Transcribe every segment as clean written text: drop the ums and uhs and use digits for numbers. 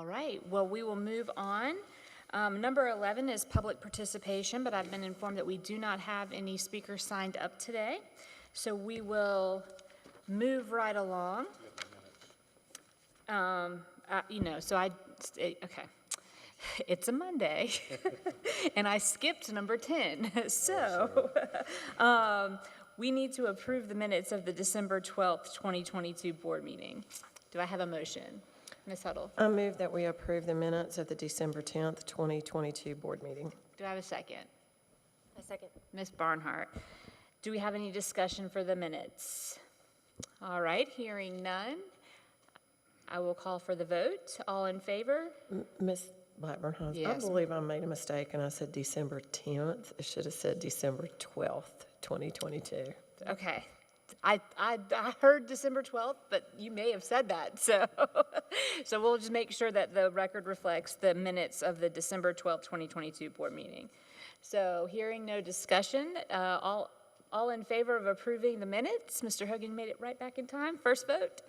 All right, well, we will move on. Number 11 is public participation, but I've been informed that we do not have any speakers signed up today. So we will move right along. Okay. It's a Monday, and I skipped number 10. So we need to approve the minutes of the December 12th, 2022 board meeting. Do I have a motion? Ms. Huddle? I move that we approve the minutes of the December 10th, 2022 board meeting. Do I have a second? A second. Ms. Barnhart? Do we have any discussion for the minutes? All right, hearing none, I will call for the vote. All in favor? Ms. Blackburn, I Yes. believe I made a mistake and I said December 10th. It should have said December 12th, 2022. Okay. I heard December 12th, but you may have said that. So, so we'll just make sure that the record reflects the minutes of the December 12th, 2022 board meeting. So hearing no discussion, all in favor of approving the minutes? Mr. Hogan made it right back in time. First vote.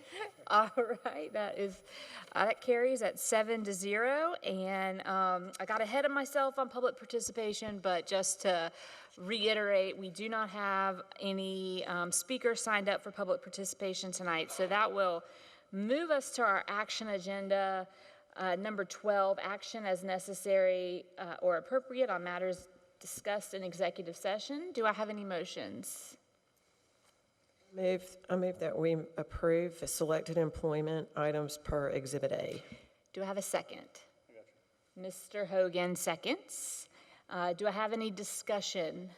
All right, that carries at 7-0. And I got ahead of myself on public participation, but just to reiterate, we do not have any speakers signed up for public participation tonight. So that will move us to our action agenda. Number 12, action as necessary or appropriate on matters discussed in executive session. Do I have any motions? I move that we approve the selected employment items per Exhibit A. Do I have a second? Mr. Hogan seconds. Do I have any discussion?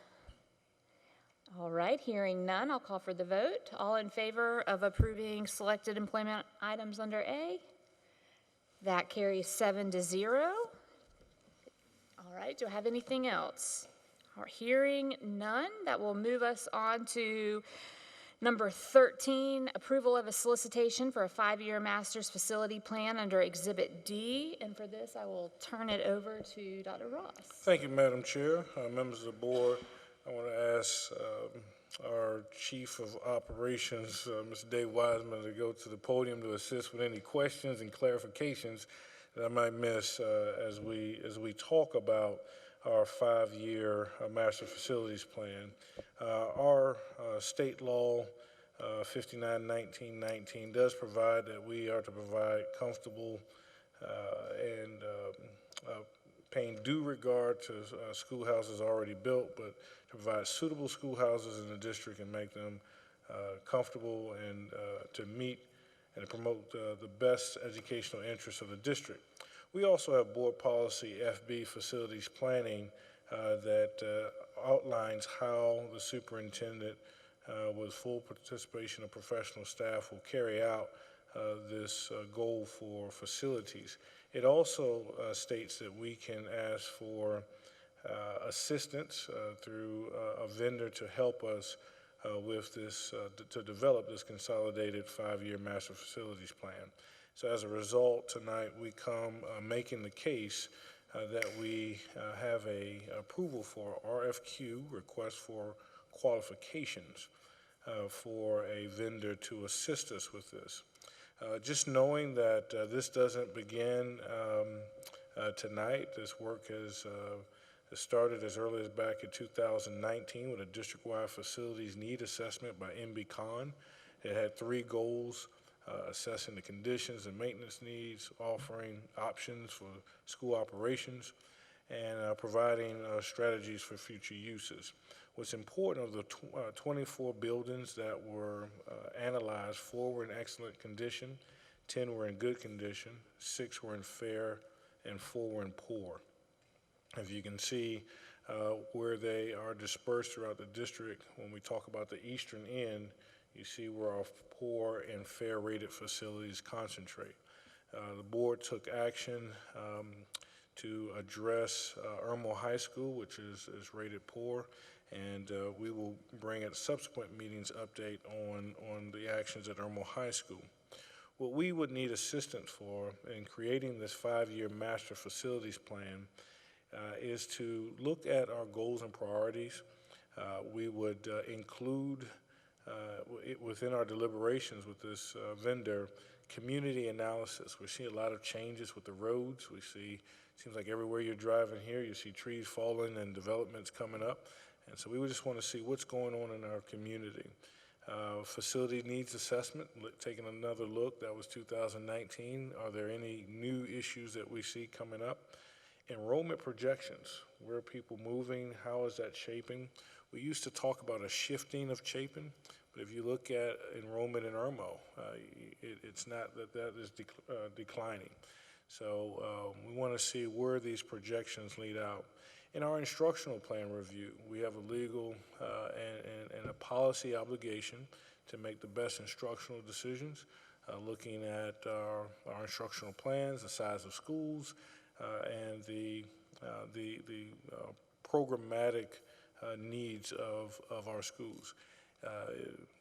All right, hearing none, I'll call for the vote. All in favor of approving selected employment items under A? That carries 7-0. All right, do I have anything else? Hearing none, that will move us on to number 13, approval of a solicitation for a 5-year master's facility plan under Exhibit D. And for this, I will turn it over to Dr. Ross. Thank you, Madam Chair. Members of the board, I want to ask our Chief of Operations, Mr. Dave Wiseman, to go to the podium to assist with any questions and clarifications that I might miss as we talk about our 5-year master facilities plan. Our state law 59-1919 does provide that we are to provide comfortable and paying due regard to schoolhouses already built, but to provide suitable schoolhouses in the district and make them comfortable and to meet and promote the best educational interests of the district. We also have board policy FB facilities planning that outlines how the superintendent with full participation of professional staff will carry out this goal for facilities. It also states that we can ask for assistance through a vendor to help us with this, to develop this consolidated 5-year master facilities plan. So as a result, tonight we come making the case that we have a approval for RFQ, request for qualifications, for a vendor to assist us with this. Just knowing that this doesn't begin tonight, this work has started as early as back in 2019 with a district-wide facilities need assessment by MBCon. It had 3 goals: assessing the conditions and maintenance needs, offering options for school operations, and providing strategies for future uses. What's important of the 24 buildings that were analyzed, 4 were in excellent condition, 10 were in good condition, 6 were in fair, and 4 were in poor. As you can see where they are dispersed throughout the district, when we talk about the eastern end, you see where our poor and fair rated facilities concentrate. The board took action to address Irmo High School, which is rated poor, and we will bring at subsequent meetings update on the actions at Irmo High School. What we would need assistance for in creating this 5-year master facilities plan is to look at our goals and priorities. We would include within our deliberations with this vendor, community analysis. We see a lot of changes with the roads. We see, seems like everywhere you're driving here, you see trees falling and developments coming up. And so we would just want to see what's going on in our community. Facility needs assessment, taking another look. That was 2019. Are there any new issues that we see coming up? Enrollment projections. Where are people moving? How is that shaping? We used to talk about a shifting of Chapin, but if you look at enrollment in Irmo, it's not that is declining. So we want to see where these projections lead out. In our instructional plan review, we have a legal and a policy obligation to make the best instructional decisions, looking at our instructional plans, the size of schools, and the programmatic needs of our schools,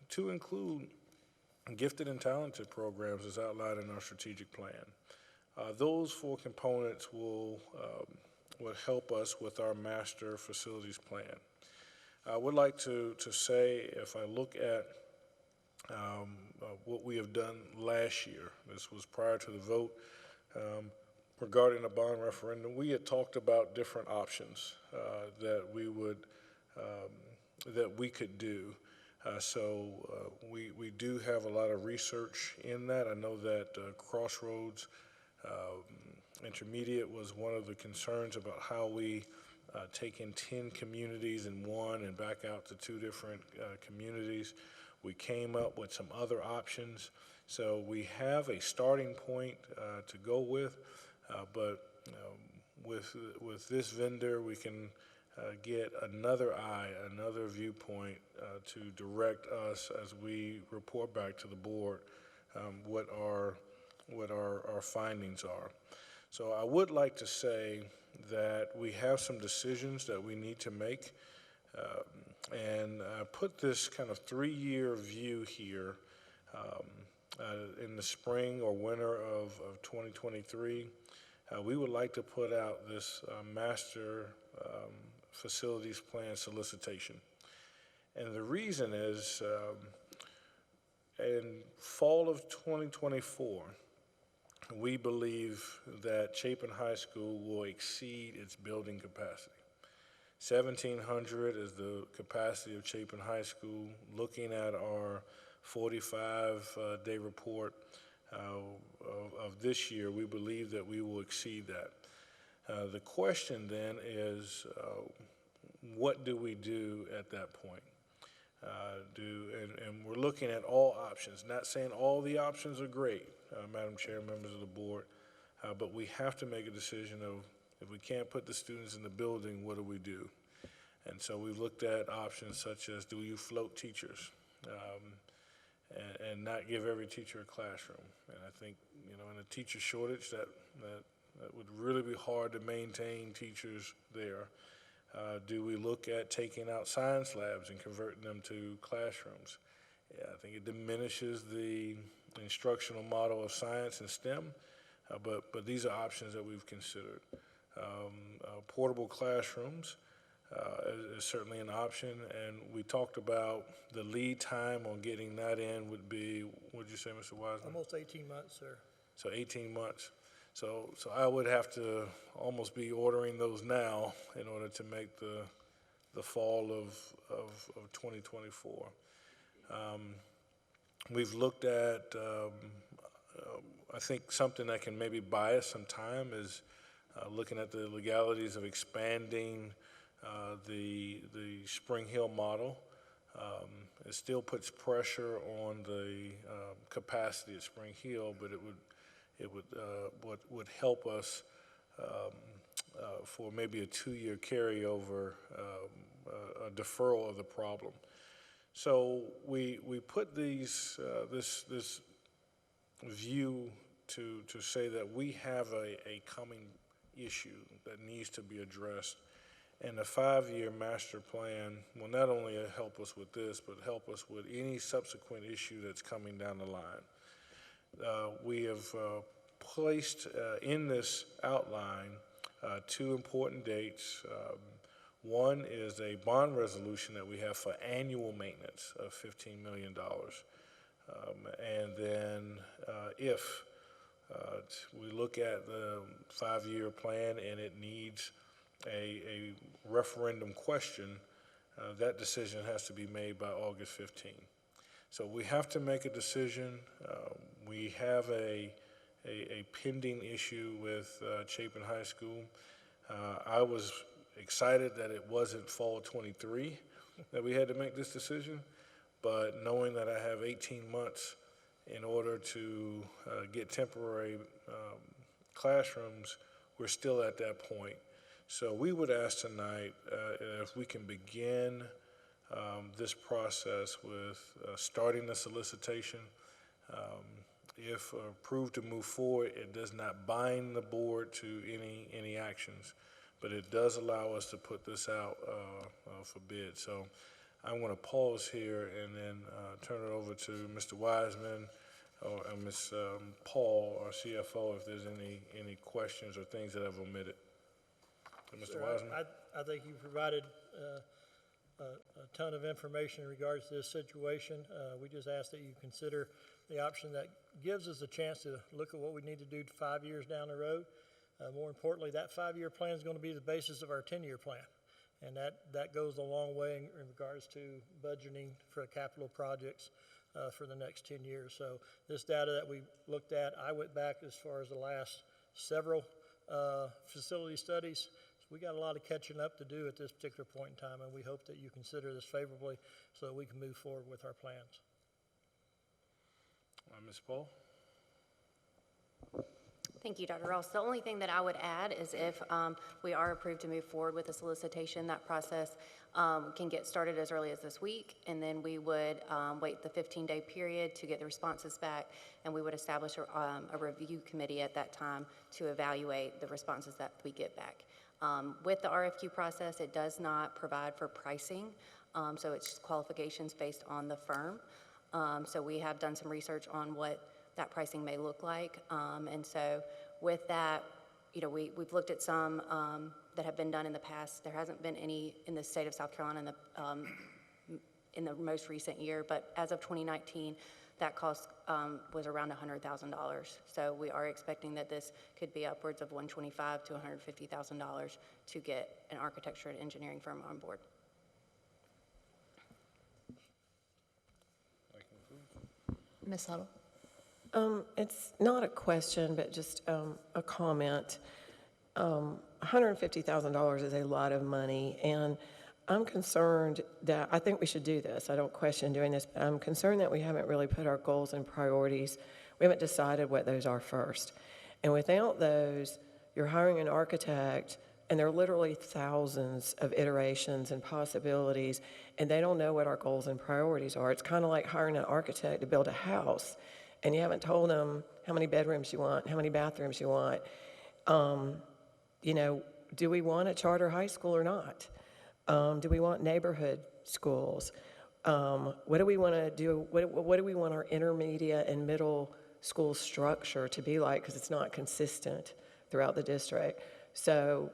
to include gifted and talented programs as outlined in our strategic plan. Those 4 components will help us with our master facilities plan. I would like to say, if I look at what we have done last year, this was prior to the vote regarding a bond referendum, we had talked about different options that we could do. We do have a lot of research in that. I know that Crossroads Intermediate was one of the concerns about how we take in 10 communities in one and back out to 2 different communities. We came up with some other options. So we have a starting point to go with, but with this vendor, we can get another eye, another viewpoint to direct us as we report back to the board what our findings are. So I would like to say that we have some decisions that we need to make, and I put this kind of 3-year view here. In the spring or winter of 2023, we would like to put out this master facilities plan solicitation. And the reason is, in fall of 2024, we believe that Chapin High School will exceed its building capacity. 1,700 is the capacity of Chapin High School. Looking at our 45-day report of this year, we believe that we will exceed that. The question then is, what do we do at that point? And we're looking at all options, not saying all the options are great, Madam Chair, members of the board, but we have to make a decision of, if we can't put the students in the building, what do we do? And so we've looked at options such as, do you float teachers and not give every teacher a classroom? And I think, in a teacher shortage, that would really be hard to maintain teachers there. Do we look at taking out science labs and converting them to classrooms? Yeah, I think it diminishes the instructional model of science and STEM, but these are options that we've considered. Portable classrooms is certainly an option, and we talked about the lead time on getting that in would be, what did you say, Mr. Wiseman? Almost 18 months, sir. So 18 months. So I would have to almost be ordering those now in order to make the fall of 2024. We've looked at, I think something that can maybe buy us some time is looking at the legalities of expanding the Spring Hill model. It still puts pressure on the capacity at Spring Hill, but what would help us for maybe a 2-year carryover, a deferral of the problem. So we put this view to say that we have a coming issue that needs to be addressed, and a 5-year master plan will not only help us with this, but help us with any subsequent issue that's coming down the line. We have placed in this outline 2 important dates. One is a bond resolution that we have for annual maintenance of $15 million. And then if we look at the 5-year plan and it needs a referendum question, that decision has to be made by August 15th. So we have to make a decision. We have a pending issue with Chapin High School. I was excited that it wasn't fall 23 that we had to make this decision, but knowing that I have 18 months in order to get temporary classrooms, we're still at that point. So we would ask tonight if we can begin this process with starting the solicitation. If approved to move forward, it does not bind the board to any actions, but it does allow us to put this out for bid. So I'm going to pause here and then turn it over to Mr. Wiseman or Ms. Paul, our CFO, if there's any questions or things that I've omitted. So, Mr. Sir, Wiseman? I think you provided a ton of information in regards to this situation. We just ask that you consider the option that gives us a chance to look at what we need to do 5 years down the road. More importantly, that 5-year plan is going to be the basis of our 10-year plan. And that goes a long way in regards to budgeting for capital projects for the next 10 years. So this data that we looked at, I went back as far as the last several facility studies. So we got a lot of catching up to do at this particular point in time, and we hope that you consider this favorably so that we can move forward with our plans. Ms. Paul? Thank you, Dr. Ross. The only thing that I would add is if we are approved to move forward with the solicitation, that process can get started as early as this week, and then we would wait the 15-day period to get the responses back, and we would establish a review committee at that time to evaluate the responses that we get back. With the RFQ process, it does not provide for pricing, so it's just qualifications based on the firm. So we have done some research on what that pricing may look like. And so with that, you know, we've looked at some that have been done in the past. There hasn't been any in the state of South Carolina in the most recent year, but as of 2019, that cost was around $100,000. So we are expecting that this could be upwards of $125,000 to $150,000 to get an architecture and engineering firm on board. Ms. Huddle? It's not a question, but just a comment. $150,000 is a lot of money, and I'm concerned that, I think we should do this. I don't question doing this, but I'm concerned that we haven't really put our goals and priorities. We haven't decided what those are first. And without those, you're hiring an architect, and there are literally thousands of iterations and possibilities, and they don't know what our goals and priorities are. It's kind of like hiring an architect to build a house, and you haven't told them how many bedrooms you want, how many bathrooms you want. You know, do we want a charter high school or not? Do we want neighborhood schools? What do we want to do? What do we want our intermediate and middle school structure to be like? Because it's not consistent throughout the district. So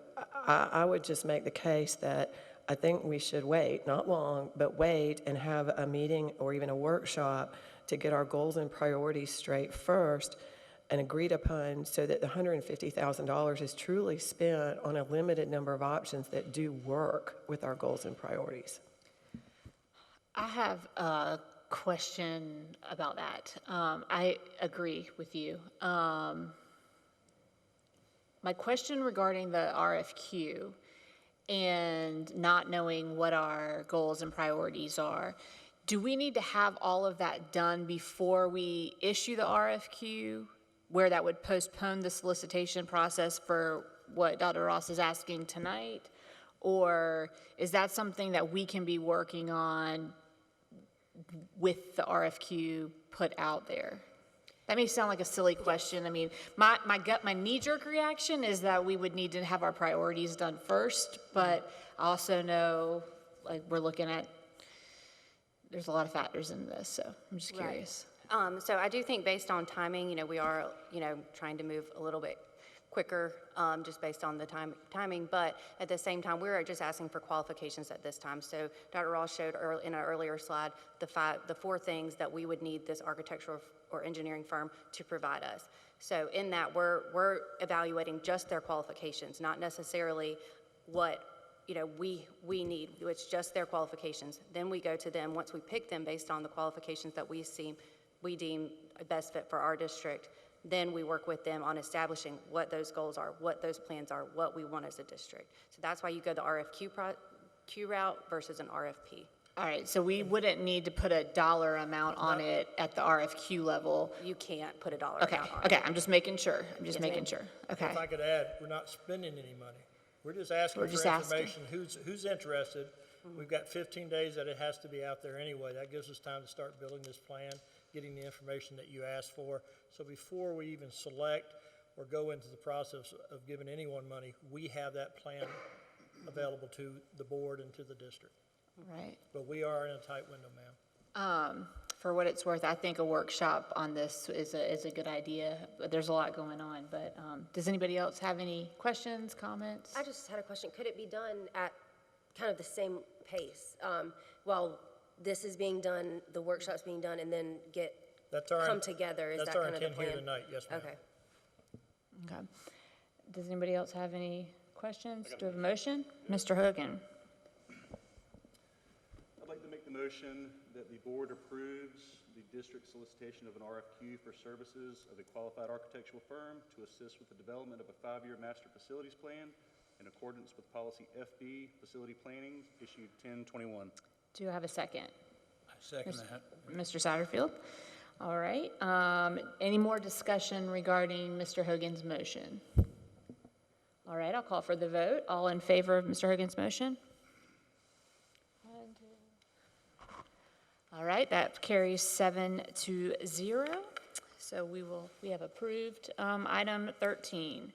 I would just make the case that I think we should wait, not long, but wait and have a meeting or even a workshop to get our goals and priorities straight first and agreed upon, so that the $150,000 is truly spent on a limited number of options that do work with our goals and priorities. I have a question about that. I agree with you. My question regarding the RFQ and not knowing what our goals and priorities are, do we need to have all of that done before we issue the RFQ, where that would postpone the solicitation process for what Dr. Ross is asking tonight? Or is that something that we can be working on with the RFQ put out there? That may sound like a silly question. I mean, my knee-jerk reaction is that we would need to have our priorities done first, but I also know, like, we're looking at, there's a lot of factors in this, so I'm just curious. So I do think based on timing, you know, we are, you know, trying to move a little bit quicker, just based on the timing. But at the same time, we're just asking for qualifications at this time. So Dr. Ross showed in an earlier slide the four things that we would need this architectural or engineering firm to provide us. So in that, we're evaluating just their qualifications, not necessarily what we need. It's just their qualifications. Then we go to them once we pick them based on the qualifications that we deem best fit for our district. Then we work with them on establishing what those goals are, what those plans are, what we want as a district. So that's why you go the RFQ route versus an RFP. All right, so we wouldn't need to put a dollar amount on it at the RFQ level. You can't put a dollar Okay, amount on it. okay, I'm just making sure. Yes, ma'am. Okay. If I could add, we're not spending any money. We're just asking We're for just asking. information, who's interested. We've got 15 days that it has to be out there anyway. That gives us time to start building this plan, getting the information that you asked for. So before we even select or go into the process of giving anyone money, we have that plan available to the board and to the district. Right. But we are in a tight window, ma'am. For what it's worth, I think a workshop on this is a good idea. But there's a lot going on, but does anybody else have any questions, comments? I just had a question. Could it be done at kind of the same pace? While this is being done, the workshop's being done, and then come together? Is That's that our kind of the intent plan? here tonight, yes, ma'am. Okay. Okay. Does anybody else have any questions? Do we have a motion? Mr. Hogan? I'd like to make the motion that the board approves the district solicitation of an RFQ for services of a qualified architectural firm to assist with the development of a 5-year master facilities plan in accordance with policy FB, facility planning, issued 10/21. Do you have a second? I second that. Mr. Satterfield? All right. Any more discussion regarding Mr. Hogan's motion? All right, I'll call for the vote. All in favor of Mr. Hogan's motion? All right, that carries 7-0. So we have approved item 13.